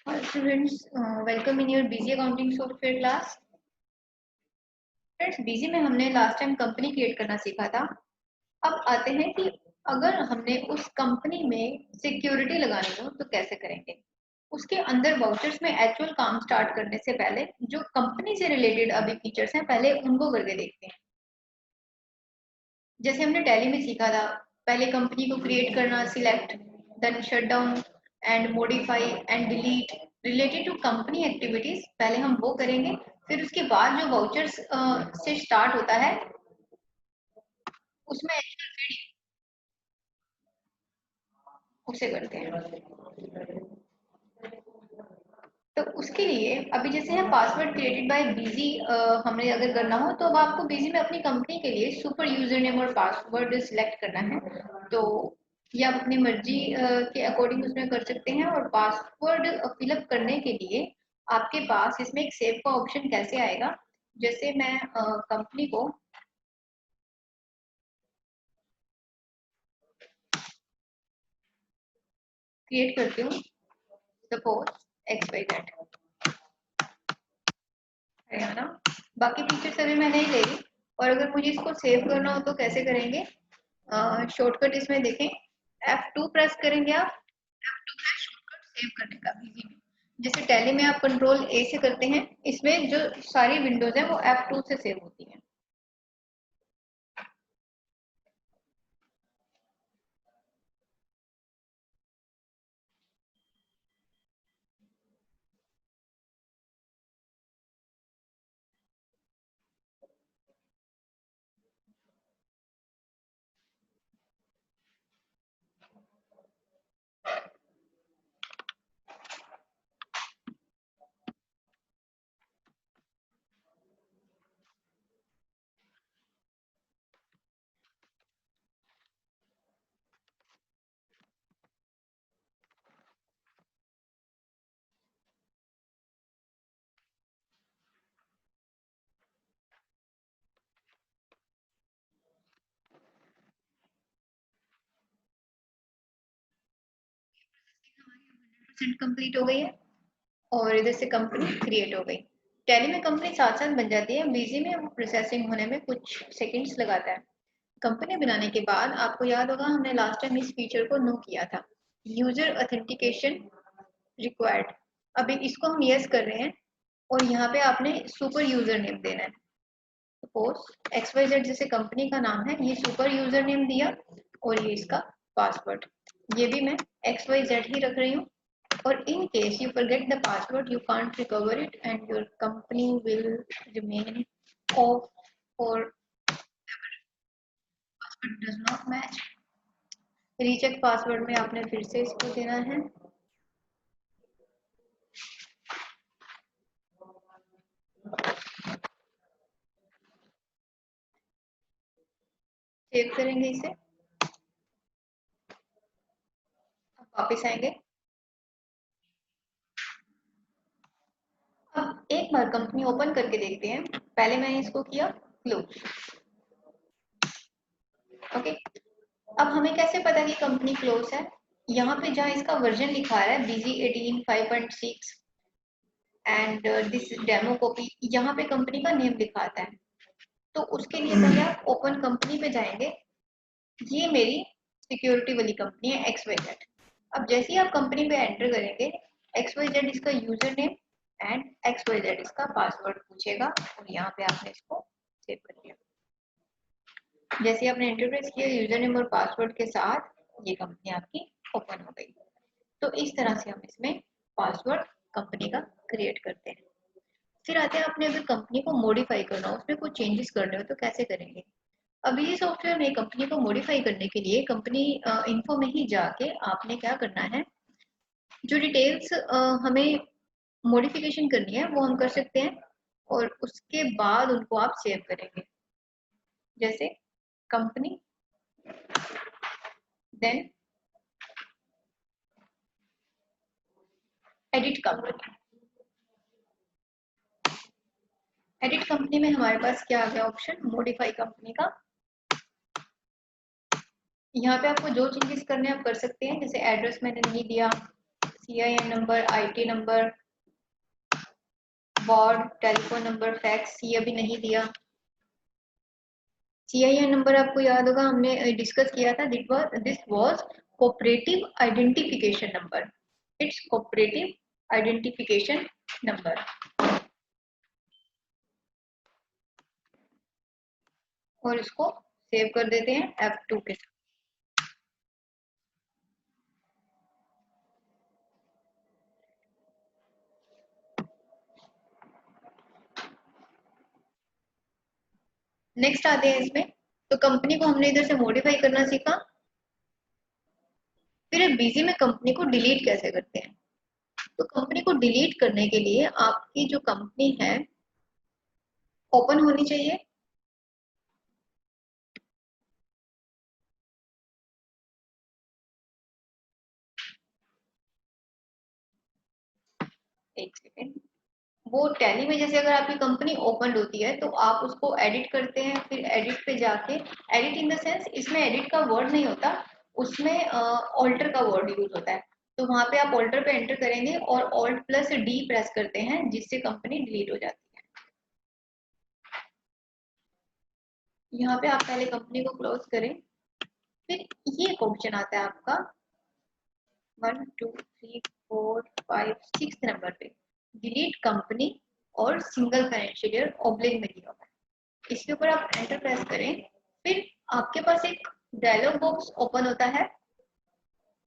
Hi students, welcome in your busy accounting software class. Friends, busy में हमने last time company create करना सीखा था। अब आते हैं कि अगर हमने उस कंपनी में सिक्योरिटी लगानी हो तो कैसे करेंगे। उसके अंदर वाउचर्स में एक्चुअल काम स्टार्ट करने से पहले जो कंपनी से रिलेटेड अभी फीचर्स हैं पहले उनको करके देखते हैं। जैसे हमने टैली में सीखा था, पहले कंपनी को क्रिएट करना, select, then shut down and modify and delete related to company activities, पहले हम वो करेंगे। फिर उसके बाद जो वाउचर्स से स्टार्ट होता है उसमें एक्चुअल फीड उसे करते हैं। तो उसके लिए अभी जैसे है पासवर्ड क्रिएटेड बाय बिजी, हमने अगर करना हो तो अब आपको बिजी में अपनी कंपनी के लिए सुपर यूजर नेम और पासवर्ड सिलेक्ट करना है। तो ये आप अपनी मर्जी के अकॉर्डिंग उसमें कर सकते हैं। और पासवर्ड फिलअप करने के लिए आपके पास इसमें एक सेव का ऑप्शन कैसे आएगा। जैसे मैं कंपनी को क्रिएट करती हूँ, सपोज XYZ हरियाणा, बाकी फीचर्स अभी मैं नहीं ले रही। और अगर मुझे इसको सेव करना हो तो कैसे करेंगे, शॉर्टकट इसमें देखें, F2 प्रेस करेंगे आप। F2 है शॉर्टकट सेव करने का बिजी में। जैसे टैली में आप कंट्रोल A से करते हैं, इसमें जो सारी विंडोज हैं वो F2 से सेव होती हैं। कंप्लीट हो गई है और इधर से कंपनी क्रिएट हो गई। टैली में कंपनी साथ साथ बन जाती है, बिजी में वो प्रोसेसिंग होने में कुछ सेकंड्स लगाता है। कंपनी बनाने के बाद आपको याद होगा हमने लास्ट टाइम इस फीचर को नो किया था, यूजर ऑथेंटिकेशन रिक्वायर्ड। अभी इसको हम यस कर रहे हैं और यहाँ पे आपने सुपर यूजर नेम देना है। सपोज XYZ जैसे कंपनी का नाम है, ये सुपर यूजर नेम दिया और ये इसका पासवर्ड, ये भी मैं XYZ ही रख रही हूँ। और in case you forget the password, you can't recover it and your company will remain off for password does not match। Recheck password में आपने फिर से इसको देना है। सेव करेंगे इसे, अब वापस आएंगे। अब एक बार कंपनी ओपन करके देखते हैं, पहले मैंने इसको किया क्लोज। ओके, अब हमें कैसे पता कि कंपनी क्लोज है। यहाँ पे जहाँ इसका वर्जन लिखा है BZ 18 5.6 and this demo copy, यहाँ पे कंपनी का नेम लिखा आता है। तो उसके लिए पहले आप ओपन कंपनी पे जाएंगे। ये मेरी सिक्योरिटी वाली कंपनी है XYZ। अब जैसे ही आप कंपनी पे एंटर करेंगे, XYZ इसका यूजर नेम एंड XYZ इसका पासवर्ड पूछेगा और यहाँ पे आपने इसको सेव कर दिया। जैसे आपने एंटर किया यूजर नेम और पासवर्ड के साथ, ये कंपनी आपकी ओपन हो गई। तो इस तरह से हम इसमें पासवर्ड कंपनी का क्रिएट करते हैं। फिर आते हैं, आपने अगर कंपनी को मॉडिफाई करना हो, उसमें कुछ चेंजेस करने हो तो कैसे करेंगे। अभी ये सॉफ्टवेयर में कंपनी को मॉडिफाई करने के लिए कंपनी इन्फो में ही जाके आपने क्या करना है, जो डिटेल्स हमें मॉडिफिकेशन करनी है वो हम कर सकते हैं और उसके बाद उनको आप सेव करेंगे। जैसे company, then edit company. Edit company में हमारे पास क्या आ गया ऑप्शन, मॉडिफाई कंपनी का। यहाँ पे आपको जो चेंजेस करने आप कर सकते हैं, जैसे एड्रेस मैंने नहीं दिया, CIN number, IT number, ward, telephone number, fax, ये अभी नहीं दिया। CIN नंबर आपको याद होगा हमने डिस्कस किया था, this was cooperative identification number, it's cooperative identification number. और इसको सेव कर देते हैं F2 के साथ। नेक्स्ट आते हैं इसमें, तो कंपनी को हमने इधर से मॉडिफाई करना सीखा। फिर बीजी में कंपनी को डिलीट कैसे करते हैं। तो कंपनी को डिलीट करने के लिए आपकी जो कंपनी है ओपन होनी चाहिए। एक सेकेंड, वो टैली में जैसे अगर आपकी कंपनी ओपन होती है तो आप उसको एडिट करते हैं, फिर एडिट पे जाके, एडिट इन द सेंस इसमें एडिट का वर्ड नहीं होता, उसमें ऑल्टर का वर्ड यूज होता है। तो वहां पे आप ऑल्टर पे एंटर करेंगे और ऑल्ट प्लस डी प्रेस करते हैं, जिससे कंपनी डिलीट हो जाती है। यहाँ पे आप पहले कंपनी को क्लोज करें, फिर ये एक ऑप्शन आता है आपका 1 2 3 4 5 6 नंबर पे, डिलीट कंपनी और सिंगल फाइनेंशियल ईयर ऑब्लिक में दिया हुआ है। इसके ऊपर आप एंटर प्रेस करें, फिर आपके पास एक डायलॉग बॉक्स ओपन होता है।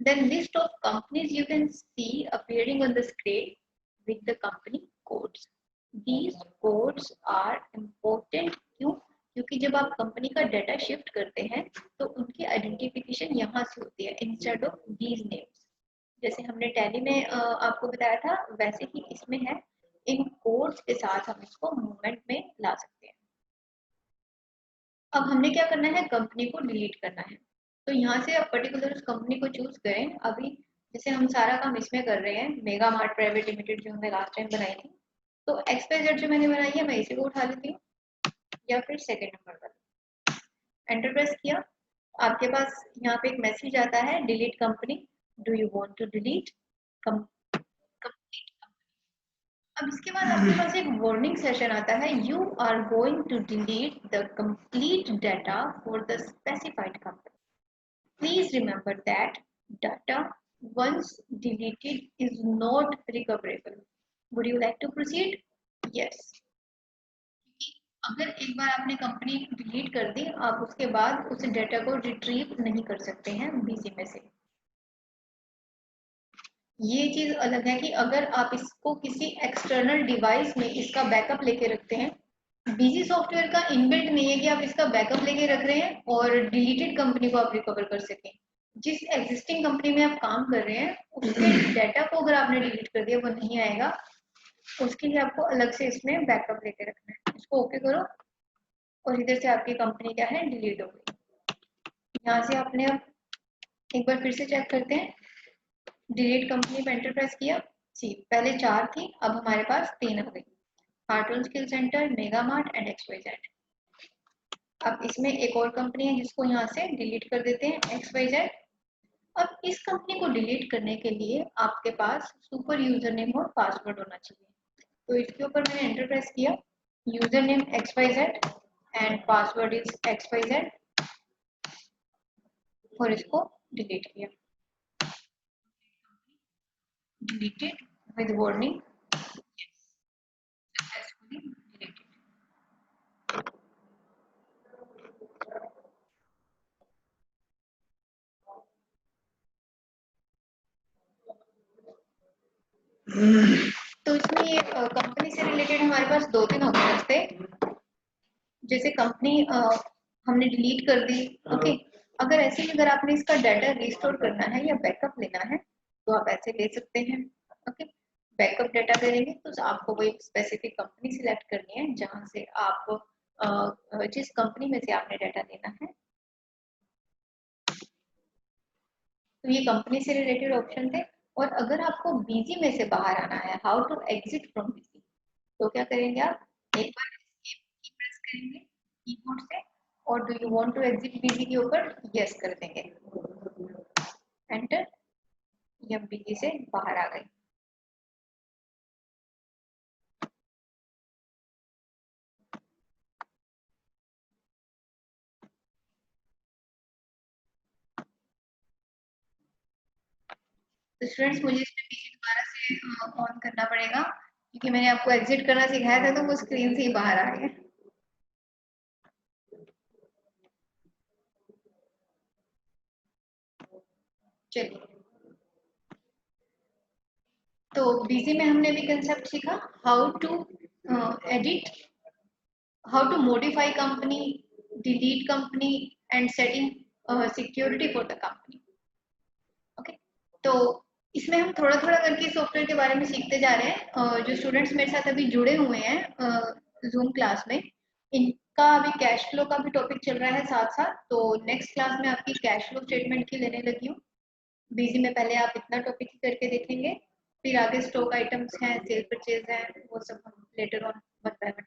Then list of companies you can see appearing on the screen with the company codes. These codes are important क्यों? क्योंकि जब आप कंपनी का डाटा शिफ्ट करते हैं तो उनकी आइडेंटिफिकेशन यहाँ से होती है इंस्टेड ऑफ दीज नेम्स। जैसे हमने टैली में आपको बताया था वैसे ही इसमें है, इन कोड्स के साथ हम इसको मूवमेंट में ला सकते हैं। अब हमने क्या करना है, कंपनी को डिलीट करना है। तो यहाँ से आप पर्टिकुलर उस कंपनी को चूज करें। अभी जैसे हम सारा काम इसमें कर रहे हैं, मेगा मार्ट प्राइवेट लिमिटेड जो हमने लास्ट टाइम बनाई थी, तो XYZ जो मैंने बनाई है मैं इसी को उठा लेती हूँ, या फिर सेकेंड नंबर वाला एंटर प्रेस किया। आपके पास यहाँ पे एक मैसेज आता है, delete company, do you want to delete complete. अब इसके बाद आपके पास एक वार्निंग सेशन आता है, you are going to delete the complete data for the specified company, please remember that data once deleted is not recoverable. Would you like to proceed? Yes. अगर एक बार आपने कंपनी डिलीट कर दी, आप उसके बाद उस डाटा को रिट्रीव नहीं कर सकते हैं बीजी में से। ये चीज अलग है कि अगर आप इसको किसी एक्सटर्नल डिवाइस में इसका बैकअप लेके रखते हैं, बीजी सॉफ्टवेयर का इनबिल्ट नहीं है कि आप इसका बैकअप लेके रख रहे हैं और डिलीटेड कंपनी को आप रिकवर कर सकें। जिस एग्जिस्टिंग कंपनी में आप काम कर रहे हैं उसके डाटा को अगर आपने डिलीट कर दिया वो नहीं आएगा, उसके लिए आपको अलग से इसमें बैकअप लेके रखना है। इसको ओके करो और इधर से आपकी कंपनी क्या है, डिलीट हो गई। यहाँ से आपने अब एक बार फिर से चेक करते हैं, डिलीट कंपनी पे एंटर प्रेस किया, सी पहले 4 थी, अब हमारे पास 3 आ गई, cartoon skill centre, mega mart and XYZ। अब इसमें एक और कंपनी है जिसको यहाँ से डिलीट कर देते हैं, XYZ। अब इस कंपनी को डिलीट करने के लिए आपके पास सुपर यूजर नेम और पासवर्ड होना चाहिए। तो इसके ऊपर मैंने एंटर प्रेस किया, user name XYZ and password is XYZ और इसको डिलीट किया, deleted with warning successfully deleted. तो इसमें ये कंपनी से रिलेटेड हमारे पास 2-3 ऑप्शंस थे। जैसे कंपनी हमने डिलीट कर दी, ओके। अगर ऐसे ही अगर आपने इसका डाटा रिस्टोर करना है या बैकअप लेना है तो आप ऐसे ले सकते हैं, ओके। बैकअप डाटा करेंगे तो आपको कोई स्पेसिफिक कंपनी सिलेक्ट करनी है जहां से आप जिस कंपनी में से आपने डाटा लेना है। तो ये कंपनी से रिलेटेड ऑप्शन थे। और अगर आपको बीजी में से बाहर आना है, how to exit from BG, तो क्या करेंगे आप, एक बार एस्केप की प्रेस करेंगे कीबोर्ड से और do you want to exit BG के ऊपर यस कर देंगे, एंटर। ये हम बीजी से बाहर आ गए। तो स्टूडेंट्स मुझे इसमें पीसी दोबारा से ऑन करना पड़ेगा क्योंकि मैंने आपको एग्जिट करना सिखाया था तो वो स्क्रीन से ही बाहर आ गए। चलिए, तो बीजी में हमने भी कंसेप्ट सीखा how to edit, how to modify company, delete company and setting security for the company. Okay, तो इसमें हम थोड़ा थोड़ा करके सॉफ्टवेयर के बारे में सीखते जा रहे हैं। जो स्टूडेंट्स मेरे साथ अभी जुड़े हुए हैं जूम क्लास में, इनका अभी कैश फ्लो का भी टॉपिक चल रहा है साथ साथ। तो नेक्स्ट क्लास में आपकी कैश फ्लो स्टेटमेंट की लेने लगी हूँ। बीजी में पहले आप इतना टॉपिक ही करके देखेंगे, फिर आगे स्टॉक आइटम्स हैं, सेल परचेज हैं, वो सब हम later on one by one